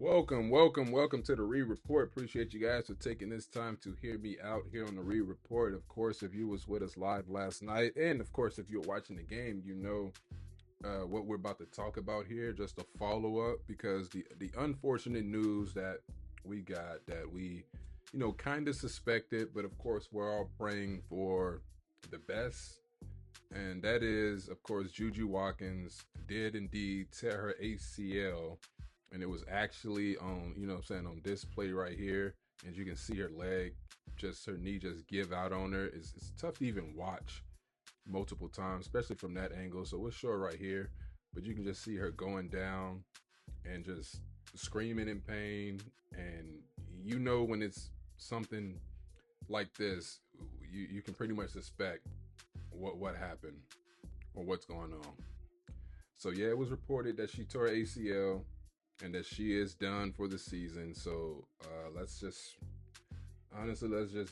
Welcome to the Report. Appreciate you guys for taking this time to hear me out here on the Report. Of course, if you was with us live last night, and of course, if you're watching the game, you know what we're about to talk about here. Just a follow up because the unfortunate news that we got that we, kind of suspected, but of course, we're all praying for the best. And that is, of course, Juju Watkins did indeed tear her ACL, and it was actually on, on display right here. As you can see, her leg, just her knee, just give out on her. It's tough to even watch multiple times, especially from that angle. So we'll show it right here, but you can just see her going down and just screaming in pain. And when it's something like this, you can pretty much suspect what happened or what's going on. So yeah, it was reported that she tore ACL and that she is done for the season. So let's just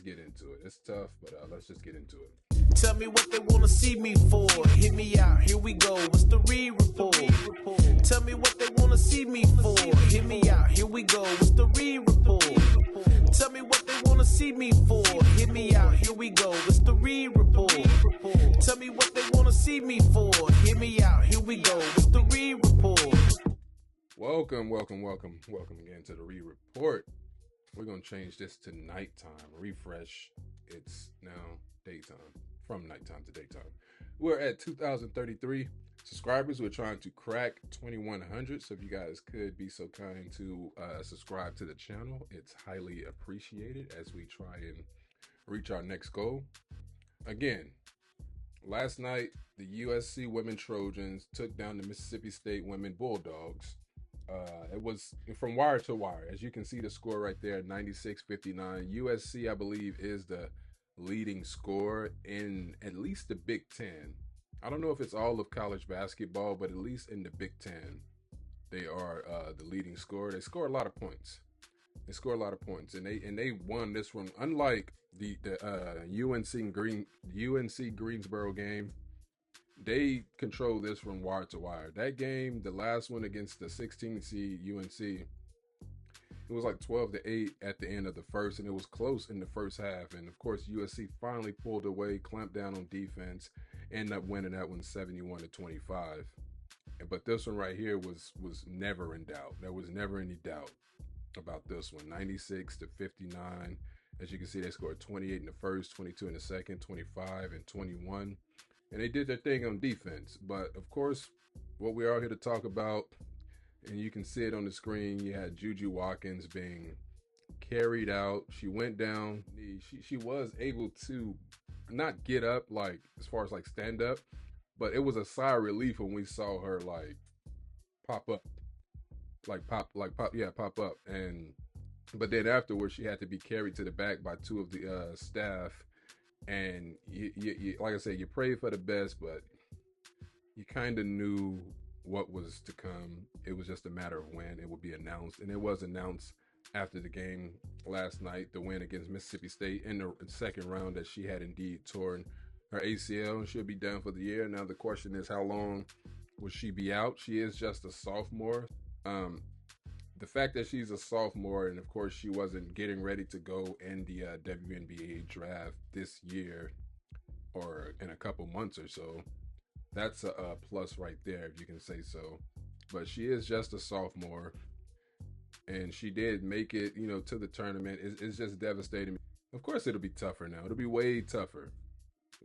get into it. It's tough, but let's just get into it. Tell me what they wanna see me for. Hit me out, here we go. What's the report? Tell me what they wanna see me for. Hit me out, here we go. What's the report? Tell me what they wanna see me for. Hit me out, here we go. What's the report? Tell me what they wanna see me for. Hit me out, here we go. What's the report? Welcome again to the Report. We're gonna change this to nighttime. Refresh. It's now daytime. From nighttime to daytime. We're at 2,033 subscribers. We're trying to crack 2,100. So if you guys could be so kind to subscribe to the channel, it's highly appreciated as we try and reach our next goal. Again, last night, the USC women Trojans took down the Mississippi State women Bulldogs. It was from wire to wire. As you can see the score right there, 96-59. USC, I believe, is the leading scorer in at least the Big Ten. I don't know if it's all of college basketball, but at least in the Big Ten, they are the leading scorer. They score a lot of points. And they won this one. Unlike the UNC Greensboro game, they control this from wire to wire. That game, the last one against the 16 seed UNC, it was like 12-8 at the end of the first, and it was close in the first half. And of course, USC finally pulled away, clamped down on defense, ended up winning that one 71-25. But this one right here was never in doubt. There was never any doubt about this one. 96-59. As you can see, they scored 28 in the first, 22 in the second, 25 and 21. And they did their thing on defense. But of course, what we're all here to talk about, and you can see it on the screen, you had Juju Watkins being carried out. She went down. She was able to not get up, like as far as like stand up, but it was a sigh of relief when we saw her like pop up. But then afterwards, she had to be carried to the back by two of the staff. And you like I said, you prayed for the best, but you kind of knew what was to come. It was just a matter of when it would be announced, and it was announced after the game last night, the win against Mississippi State in the second round, that she had indeed torn her ACL and she'll be done for the year. Now the question is, how long will she be out? She is just a sophomore. The fact that she's a sophomore, and of course she wasn't getting ready to go in the WNBA draft this year or in a couple months or so, that's a plus right there, if you can say so. But she is just a sophomore, and she did make it, to the tournament. It's just devastating. Of course, it'll be tougher now. It'll be way tougher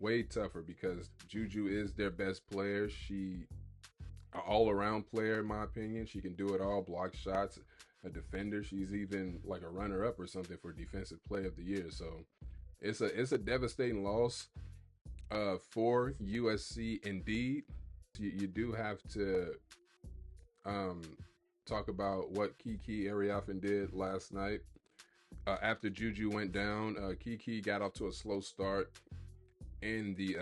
because Juju is their best player. She an all-around player, in my opinion. She can do it all, block shots, a defender. She's even like a runner-up or something for Defensive Player of the Year. So it's a devastating loss for USC indeed. You do have to talk about what Kiki Ariafen did last night. After Juju went down, Kiki got off to a slow start in the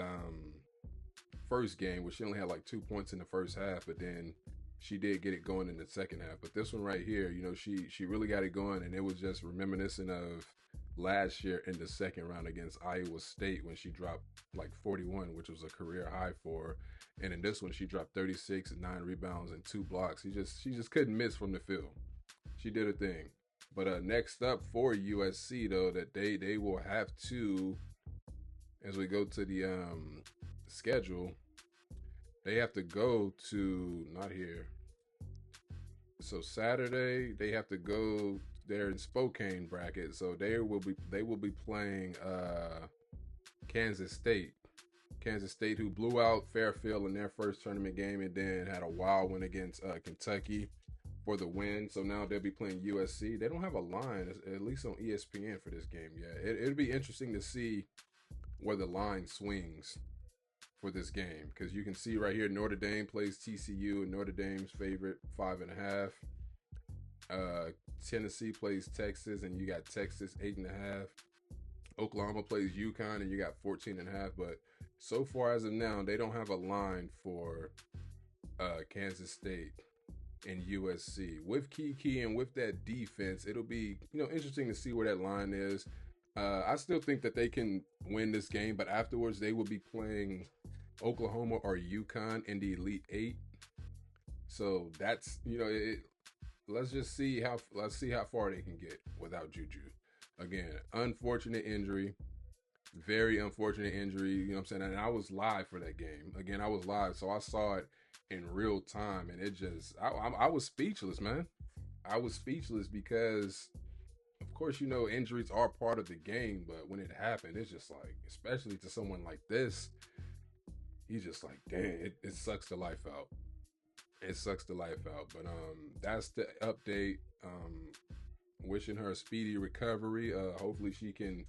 first game, where she only had like 2 points in the first half, but then she did get it going in the second half. But this one right here, she really got it going, and it was just reminiscent of last year in the second round against Iowa State when she dropped like 41, which was a career high for her. And in this one, she dropped 36 and 9 rebounds and 2 blocks. She just couldn't miss from the field. She did her thing. But next up for USC though, that they will have to, as we go to the schedule, they have to go to not here. So Saturday they have to go there in Spokane bracket. So they will be playing Kansas State. Kansas State, who blew out Fairfield in their first tournament game and then had a wild win against Kentucky for the win. So now they'll be playing USC. They don't have a line, at least on ESPN, for this game yet. It'll be interesting to see where the line swings for this game, because you can see right here Notre Dame plays TCU, and Notre Dame's favorite 5.5. Tennessee plays Texas, and you got Texas 8.5. Oklahoma plays UConn, and you got 14.5. But so far as of now, they don't have a line for Kansas State and USC. With Kiki and with that defense, it'll be interesting to see where that line is. I still think that they can win this game, but afterwards they will be playing Oklahoma or UConn in the Elite Eight. So that's let's see how far they can get without Juju. Again, unfortunate injury, very unfortunate injury. You know what I'm saying? And I was live for that game. Again, I was live, so I saw it in real time, and it just I was speechless, man. I was speechless because, of course, injuries are part of the game, but when it happened, it's just like, especially to someone like this, he's just like, dang, it sucks the life out. It sucks the life out. But that's the update. Wishing her a speedy recovery. Hopefully she can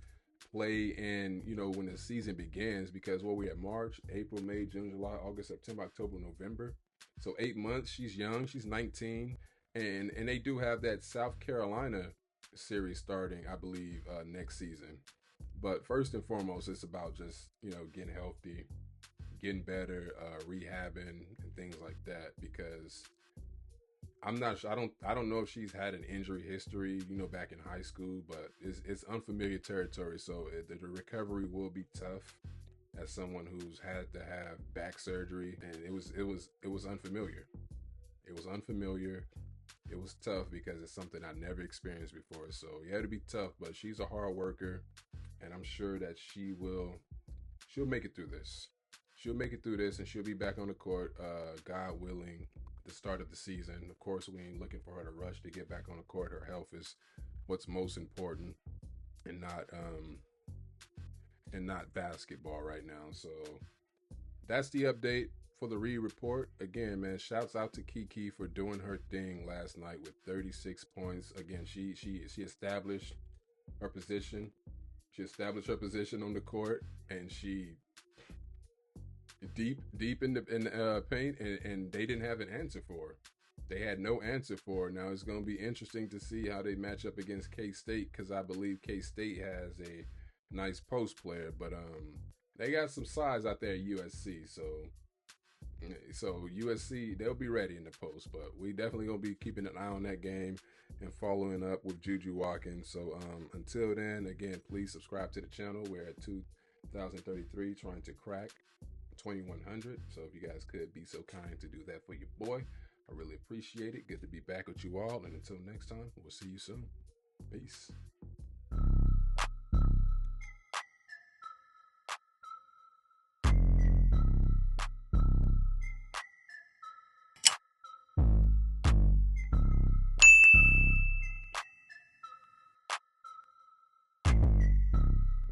play in, when the season begins, because we at March, April, May, June, July, August, September, October, November. So 8 months. She's young. She's 19. And they do have that South Carolina series starting, I believe, next season. But first and foremost, it's about just, getting healthy, getting better, rehabbing and things like that, because I'm not sure. I don't know if she's had an injury history, back in high school, but it's unfamiliar territory. So the recovery will be tough, as someone who's had to have back surgery, and it was unfamiliar. It was unfamiliar. It was tough because it's something I never experienced before. So yeah, it'll be tough, but she's a hard worker, and I'm sure that she'll make it through this. She'll make it through this, and she'll be back on the court, God willing, the start of the season. Of course, we ain't looking for her to rush to get back on the court. Her health is what's most important, and not basketball right now. So that's the update for the Reed Report. Again, man, shouts out to Kiki for doing her thing last night with 36 points. Again, she established her position. She established her position on the court, and she deep in the paint, and they didn't have an answer for her. They had no answer for her. Now it's going to be interesting to see how they match up against K-State, because I believe K-State has a nice post player, but they got some size out there at USC. So USC, they'll be ready in the post, but we definitely going to be keeping an eye on that game and following up with Juju Watkins. So until then, again, please subscribe to the channel. We're at 2033, trying to crack 2100. So if you guys could be so kind to do that for your boy, I really appreciate it. Good to be back with you all, and until next time, we'll see you soon. Peace.